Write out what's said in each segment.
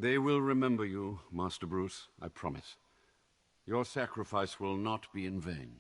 They will remember you, Master Bruce, I promise. Your sacrifice will not be in vain.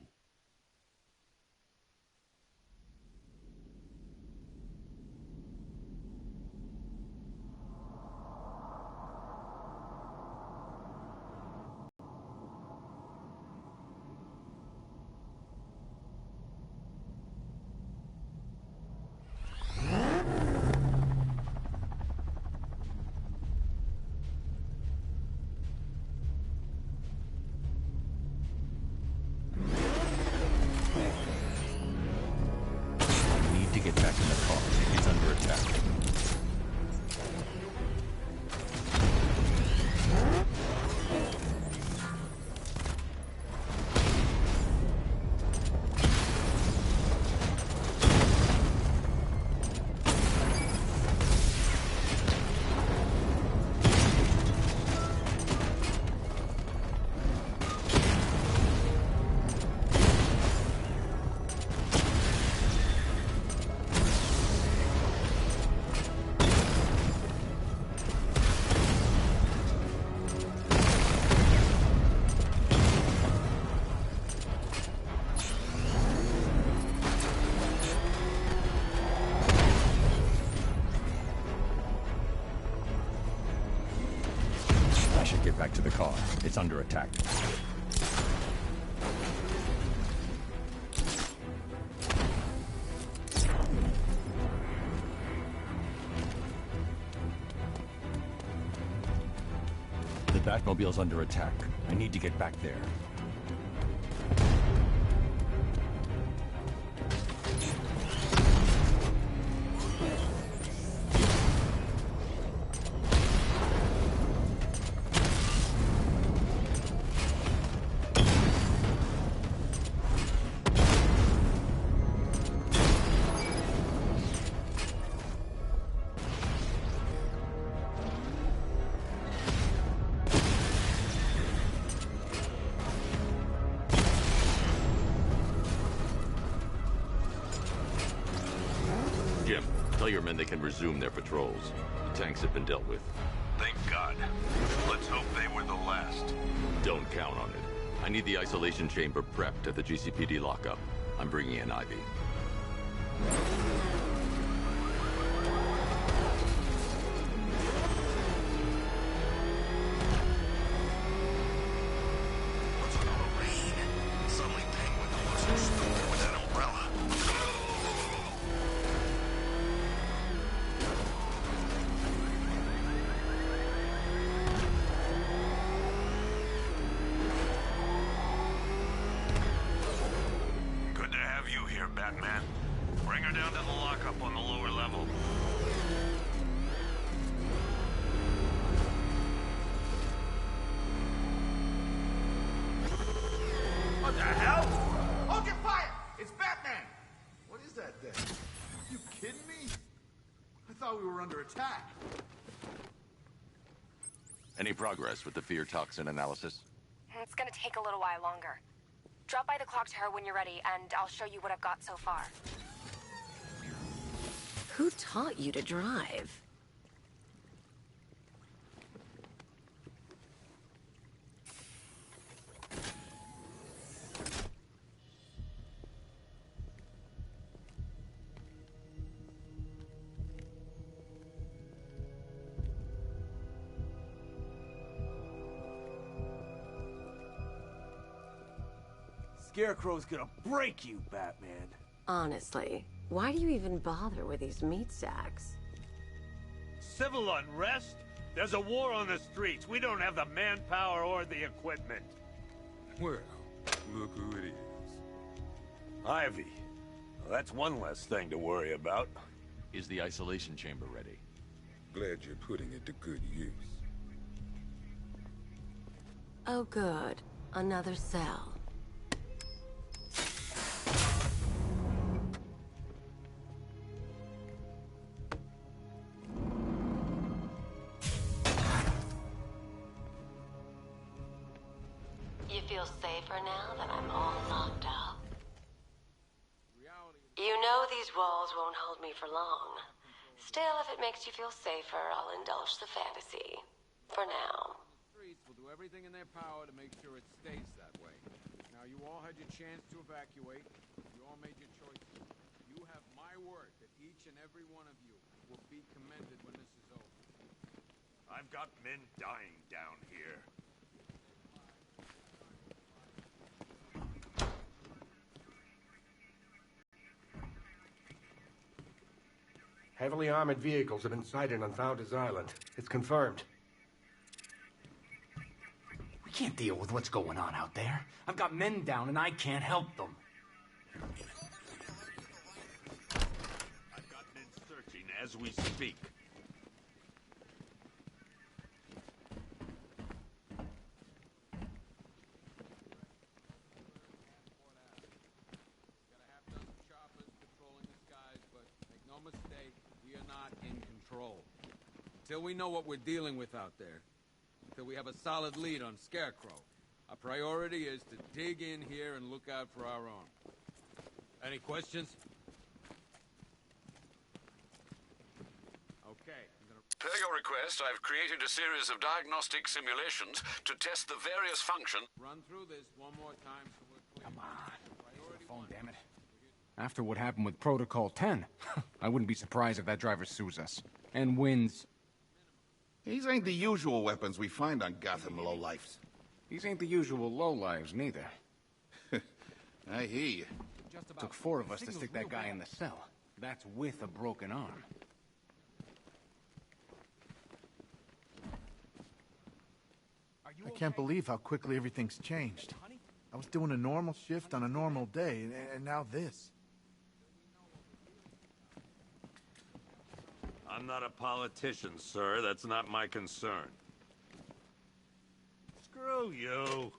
Back to the car. It's under attack. The Batmobile's under attack. I need to get back there. Tell your men they can resume their patrols. The tanks have been dealt with. Thank God. Let's hope they were the last. Don't count on it. I need the isolation chamber prepped at the GCPD lockup. I'm bringing in Ivy. Batman. Bring her down to the lockup on the lower level. What the hell? Hold your fire! It's Batman! What is that then? You kidding me? I thought we were under attack. Any progress with the fear toxin analysis? It's gonna take a little while longer. Drop by the clock tower when you're ready, and I'll show you what I've got so far. Who taught you to drive? Scarecrow's gonna break you, Batman. Honestly, why do you even bother with these meat sacks? Civil unrest? There's a war on the streets. We don't have the manpower or the equipment. Well, look who it is. Ivy. Well, that's one less thing to worry about. Is the isolation chamber ready? Glad you're putting it to good use. Oh good. Another cell. You feel safer now that I'm all locked up? You know these walls won't hold me for long. Still, if it makes you feel safer, I'll indulge the fantasy. For now. Streets will do everything in their power to make sure it stays that way. Now, you all had your chance to evacuate. You all made your choices. You have my word that each and every one of you will be commended when this is over. I've got men dying down here. Heavily armored vehicles have been sighted on Founders Island. It's confirmed. We can't deal with what's going on out there. I've got men down and I can't help them. I've got men searching as we speak. Until we know what we're dealing with out there, until we have a solid lead on Scarecrow, our priority is to dig in here and look out for our own. Any questions? Okay. Per your request, I've created a series of diagnostic simulations to test the various functions. Run through this one more time so we're clear. Come on. The phone, damn it. After what happened with Protocol 10, I wouldn't be surprised if that driver sues us. And wins. These ain't the usual weapons we find on Gotham lowlifes. These ain't the usual lowlives, neither. I hear you. Took 4 of us to stick that guy in the cell. That's with a broken arm. I can't believe how quickly everything's changed. I was doing a normal shift on a normal day, and now this. I'm not a politician, sir. That's not my concern. Screw you.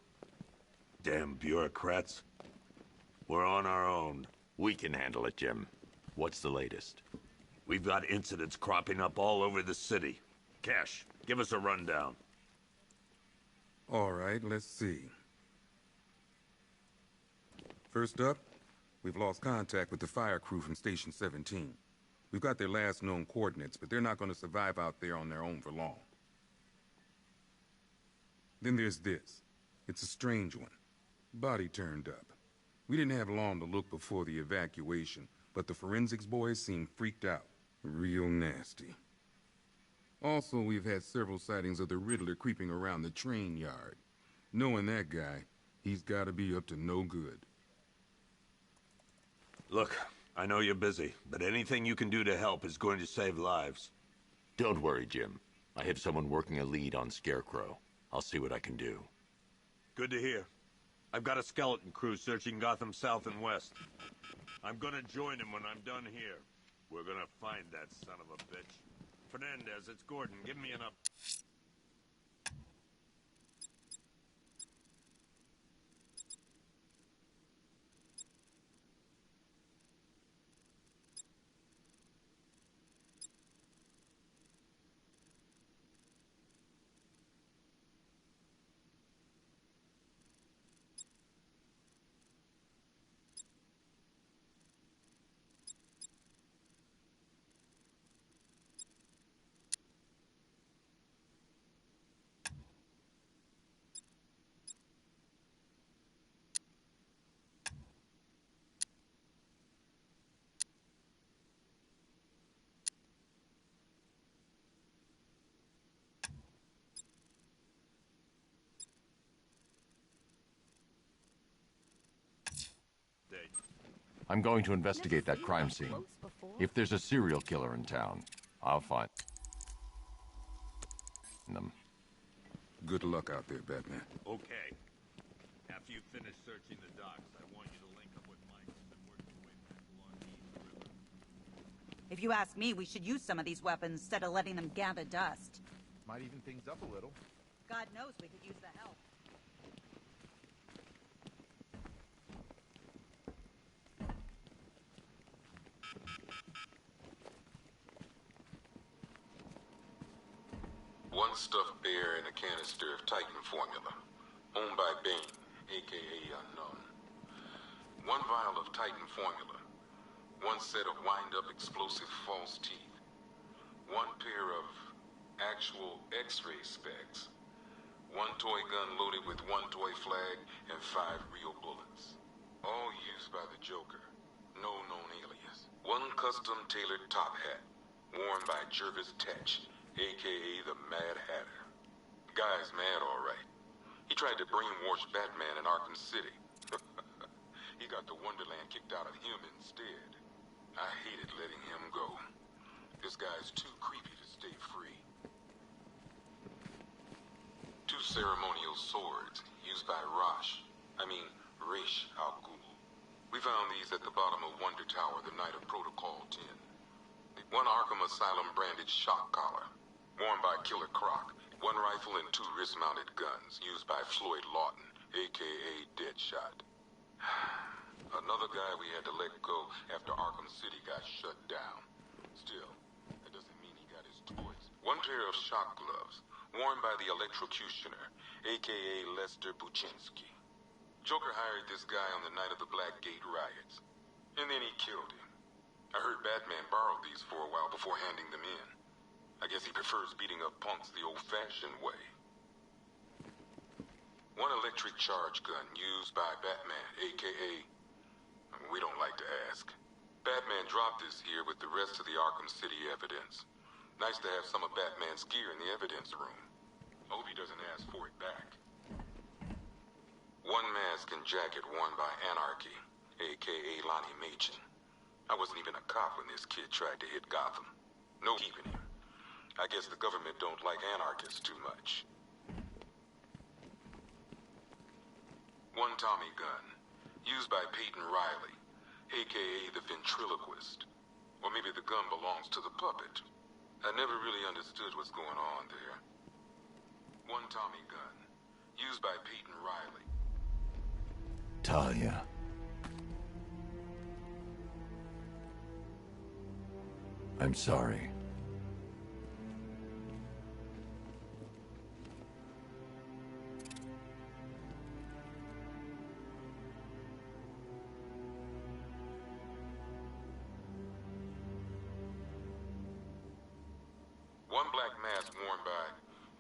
Damn bureaucrats. We're on our own. We can handle it, Jim. What's the latest? We've got incidents cropping up all over the city. Cash, give us a rundown. All right, let's see. First up, we've lost contact with the fire crew from Station 17. We've got their last known coordinates, but they're not going to survive out there on their own for long. Then there's this. It's a strange one. Body turned up. We didn't have long to look before the evacuation, but the forensics boys seemed freaked out. Real nasty. Also, we've had several sightings of the Riddler creeping around the train yard. Knowing that guy, he's got to be up to no good. Look, I know you're busy, but anything you can do to help is going to save lives. Don't worry, Jim. I have someone working a lead on Scarecrow. I'll see what I can do. Good to hear. I've got a skeleton crew searching Gotham South and West. I'm gonna join him when I'm done here. We're gonna find that son of a bitch. Fernandez, it's Gordon. Give me an up. I'm going to investigate that crime scene. If there's a serial killer in town, I'll find them. Good luck out there, Batman. Okay. After you finish searching the docks, I want you to link up with Mike and work your way back along the East River. If you ask me, we should use some of these weapons instead of letting them gather dust. Might even things up a little. God knows we could use the help. One stuffed bear in a canister of Titan formula, owned by Bane, a.k.a. Unknown. One vial of Titan formula. One set of wind-up explosive false teeth. One pair of actual X-ray specs. One toy gun loaded with one toy flag and 5 real bullets. All used by the Joker. No known alias. One custom-tailored top hat, worn by Jervis Tetch, a.k.a. the Mad Hatter. Guy's mad, all right. He tried to brainwash Batman in Arkham City. He got the Wonderland kicked out of him instead. I hated letting him go. This guy's too creepy to stay free. 2 ceremonial swords used by Ra's al Ghul. We found these at the bottom of Wonder Tower the night of Protocol 10. One Arkham Asylum branded shock collar, worn by Killer Croc. 1 rifle and 2 wrist-mounted guns used by Floyd Lawton, a.k.a. Deadshot. Another guy we had to let go after Arkham City got shut down. Still, that doesn't mean he got his toys. 1 pair of shock gloves, worn by the Electrocutioner, a.k.a. Lester Buczynski. Joker hired this guy on the night of the Blackgate riots, and then he killed him. I heard Batman borrowed these for a while before handing them in. I guess he prefers beating up punks the old-fashioned way. 1 electric charge gun used by Batman, a.k.a. We don't like to ask. Batman dropped this here with the rest of the Arkham City evidence. Nice to have some of Batman's gear in the evidence room. Hope he doesn't ask for it back. 1 mask and jacket worn by Anarchy, a.k.a. Lonnie Machin. I wasn't even a cop when this kid tried to hit Gotham. No keeping him. I guess the government don't like anarchists too much. 1 Tommy gun, used by Peyton Riley, a.k.a. the ventriloquist. Or maybe the gun belongs to the puppet. I never really understood what's going on there. 1 Tommy gun, used by Peyton Riley. Talia. I'm sorry. One black mask worn by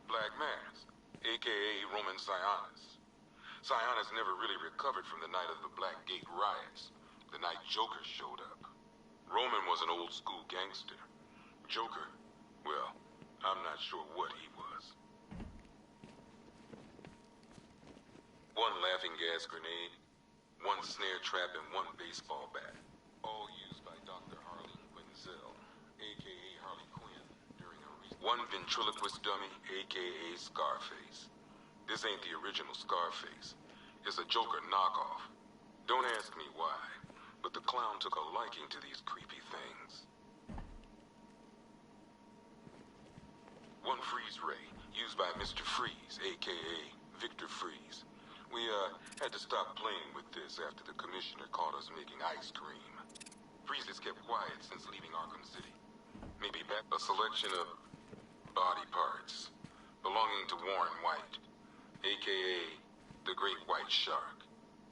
Black Mask, a.k.a. Roman Sionis. Sionis never really recovered from the night of the Blackgate riots, the night Joker showed up. Roman was an old-school gangster. Joker, well, I'm not sure what he was. 1 laughing gas grenade, 1 snare trap, and 1 baseball bat. All used by Dr. Harleen Quinzel, a.k.a. Harley Quinn, during a recent... 1 ventriloquist dummy, a.k.a. Scarface. This ain't the original Scarface. It's a Joker knockoff. Don't ask me why, but the clown took a liking to these creepy things. 1 freeze ray, used by Mr. Freeze, a.k.a. Victor Freeze. We, had to stop playing with this after the commissioner caught us making ice cream. Freeze has kept quiet since leaving Arkham City. Maybe back a selection of body parts belonging to Warren White, a.k.a. the Great White Shark.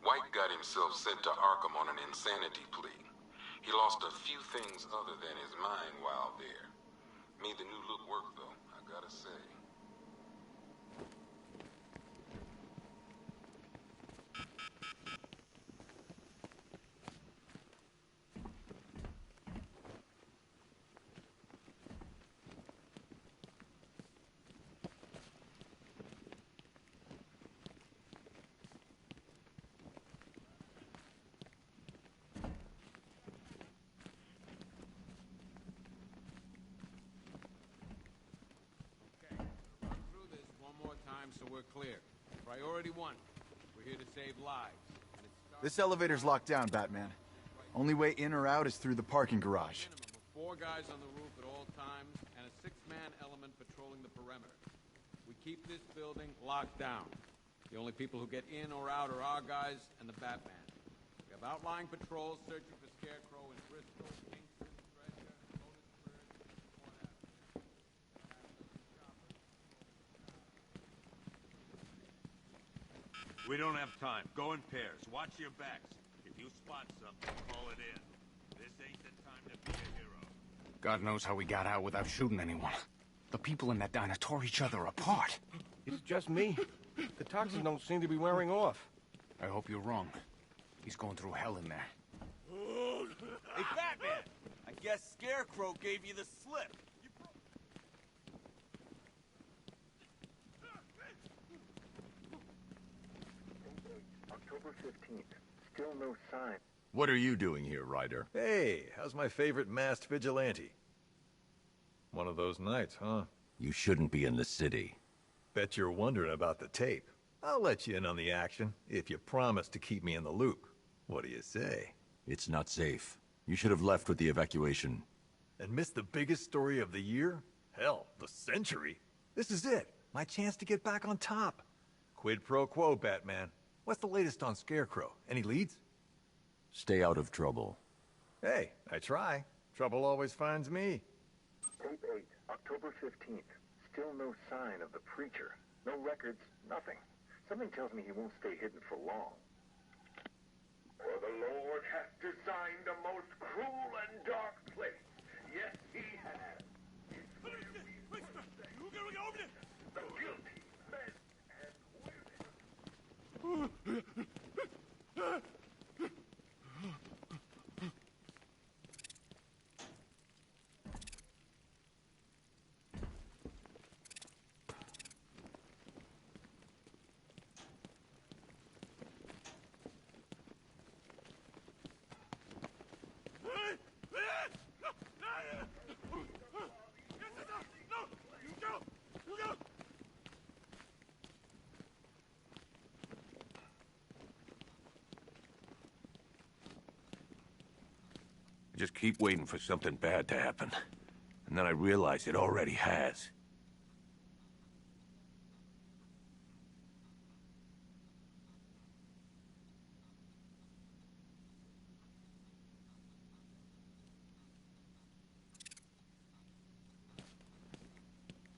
White got himself sent to Arkham on an insanity plea. He lost a few things other than his mind while there. Made the new look work, though, I gotta say. So we're clear. Priority 1. We're here to save lives. This elevator's locked down, Batman. Only way in or out is through the parking garage. Minimum of 4 guys on the roof at all times, and a 6-man element patrolling the perimeter. We keep this building locked down. The only people who get in or out are our guys and the Batman. We have outlying patrols searching for Scarecrow in Bristol, Kingston, Treasure, Lotusburg, whatever. We don't have time. Go in pairs. Watch your backs. If you spot something, call it in. This ain't the time to be a hero. God knows how we got out without shooting anyone. The people in that diner tore each other apart. It's just me. The toxins don't seem to be wearing off. I hope you're wrong. He's going through hell in there. Hey, Batman! I guess Scarecrow gave you the slip. October 15th. Still no sign. What are you doing here, Ryder? Hey, how's my favorite masked vigilante? One of those nights, huh? You shouldn't be in the city. Bet you're wondering about the tape. I'll let you in on the action if you promise to keep me in the loop. What do you say? It's not safe. You should have left with the evacuation. And missed the biggest story of the year? Hell, the century. This is it. My chance to get back on top. Quid pro quo, Batman. What's the latest on Scarecrow? Any leads? Stay out of trouble. Hey, I try. Trouble always finds me. Tape 8, October 15th. Still no sign of the preacher. No records, nothing. Something tells me he won't stay hidden for long. For the Lord hath designed a most cruel and dark place. Yes, he has. It's where we the guilty men and women. Just keep waiting for something bad to happen. And then I realize it already has.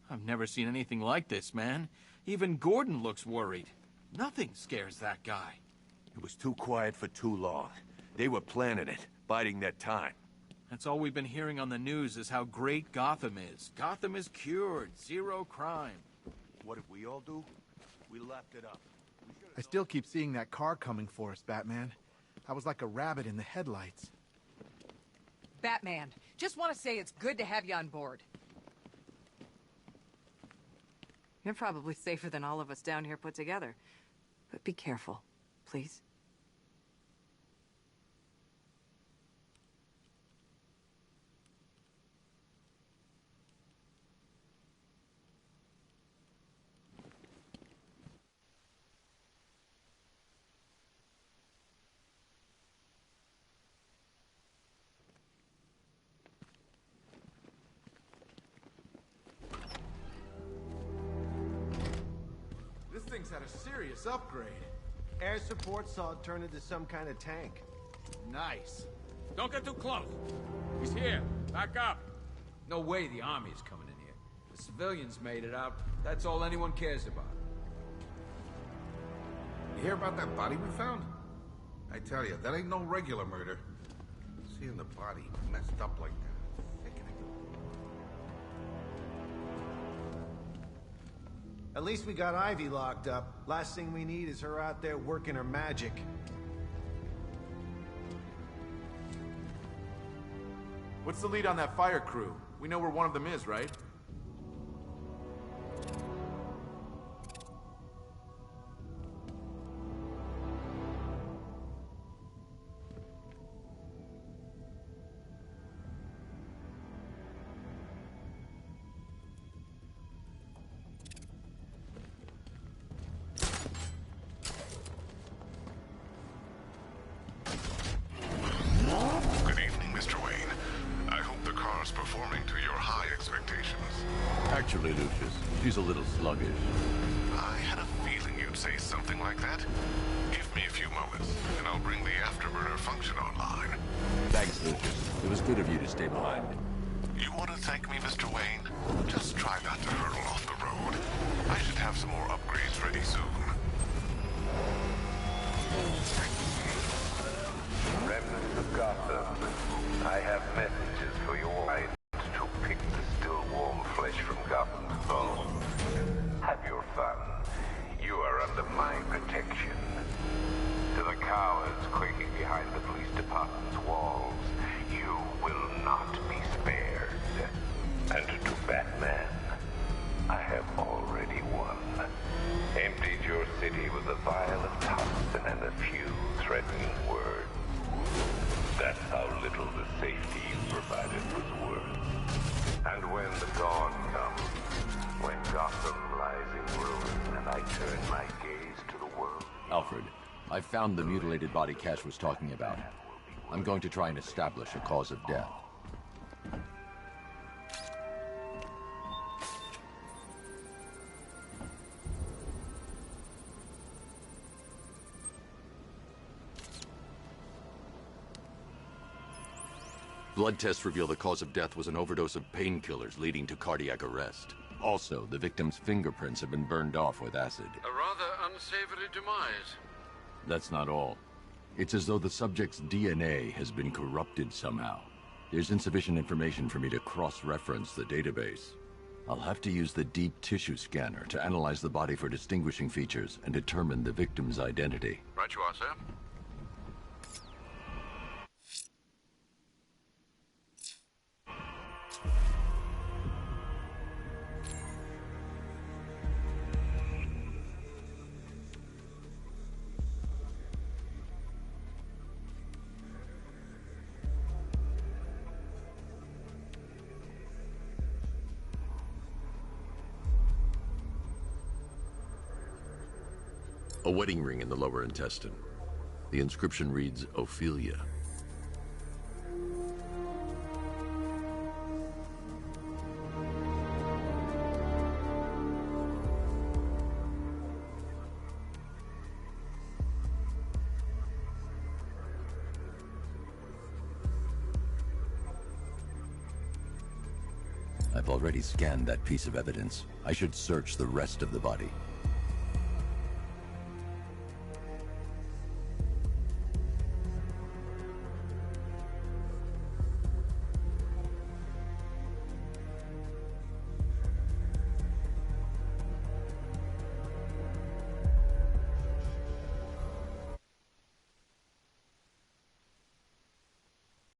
I've never seen anything like this, man. Even Gordon looks worried. Nothing scares that guy. It was too quiet for too long. They were planning it, biding their time. That's all we've been hearing on the news is how great Gotham is. Gotham is cured, zero crime. What did we all do? We lapped it up. I still keep seeing that car coming for us, Batman. I was like a rabbit in the headlights. Batman, just want to say it's good to have you on board. You're probably safer than all of us down here put together. But be careful, please. This thing's had a serious upgrade. Air support saw it turn into some kind of tank. Nice. Don't get too close. He's here. Back up. No way the army's coming in here. The civilians made it out. That's all anyone cares about. You hear about that body we found? I tell you, that ain't no regular murder. Seeing the body messed up like that. At least we got Ivy locked up. Last thing we need is her out there working her magic. What's the lead on that fire crew? We know where one of them is, right? Good evening, Mr. Wayne. I hope the car's performing to your high expectations. Actually, Lucius, she's a little sluggish. I had a feeling you'd say something like that. Give me a few moments, and I'll bring the afterburner function online. Thanks, Lucius. It was good of you to stay behind. You want to thank me, Mr. Wayne? Just try not to hurtle off the road. I should have some more upgrades ready soon. Remnants of Gotham, I have messages for your minds to pick the still warm flesh from Gotham safety you provided was worth. And when the dawn comes, when Gotham lies in ruins and I turn my gaze to the world... Alfred, I found the mutilated body Cash was talking about. I'm going to try and establish a cause of death. Blood tests reveal the cause of death was an overdose of painkillers leading to cardiac arrest. Also, the victim's fingerprints have been burned off with acid. A rather unsavory demise. That's not all. It's as though the subject's DNA has been corrupted somehow. There's insufficient information for me to cross-reference the database. I'll have to use the deep tissue scanner to analyze the body for distinguishing features and determine the victim's identity. Right you are, sir. A wedding ring in the lower intestine. The inscription reads, Ophelia. I've already scanned that piece of evidence. I should search the rest of the body.